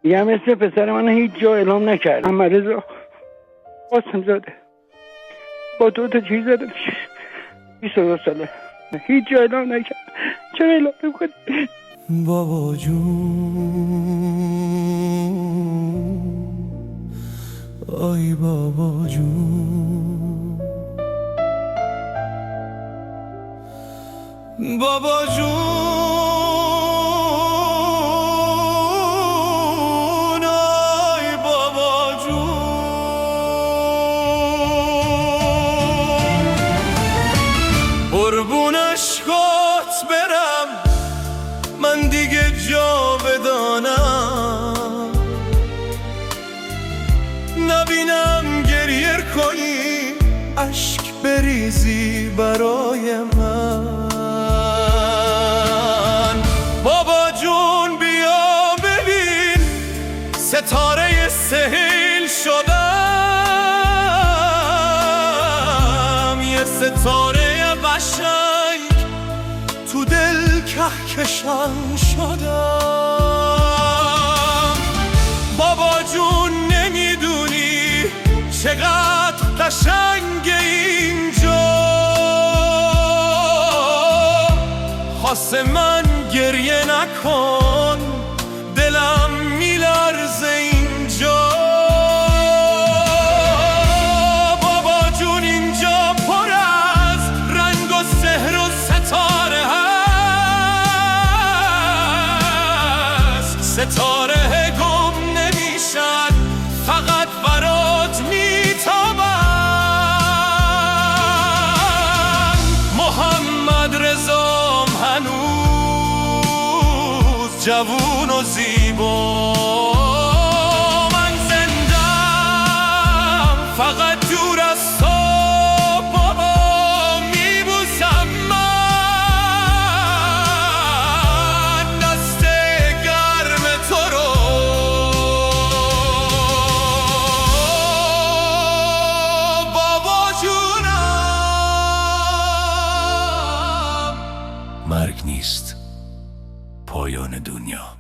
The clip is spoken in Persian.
میگم اسم پسر من هیچ جا اعلام نکرد. محمد رضا قاسم زاده با 2 تا چیز زده 22 ساله هیچ جا اعلام نکرد. چرا اعلام نمی‌کنی؟ بابا جون، آی بابا جون، بابا جون، آی بابا جون، قربون عشقات برم من دیگه جاودانم، نبینم گریه کنی اشک بریزی برای من. بابا جون بیا ببین ستاره سهیل شدم، یه ستاره قشنگ تو دل کهکشان شدم. بابا جون نمیدونی چقدر قشنگ اینجا، خواسته من گریه نکن دلم میلرزه اینجا. بابا جون اینجا پر از رنگ و سحر و ستاره هست، ستاره گم نمیشن فقط برات میتابن. محمد رضام هنوز جوون و زیبا، من زندم فقط دور از تو بابا میبوسم من دست گرم تو رو. بابا جونم، مرگ نیست پایان دنیا.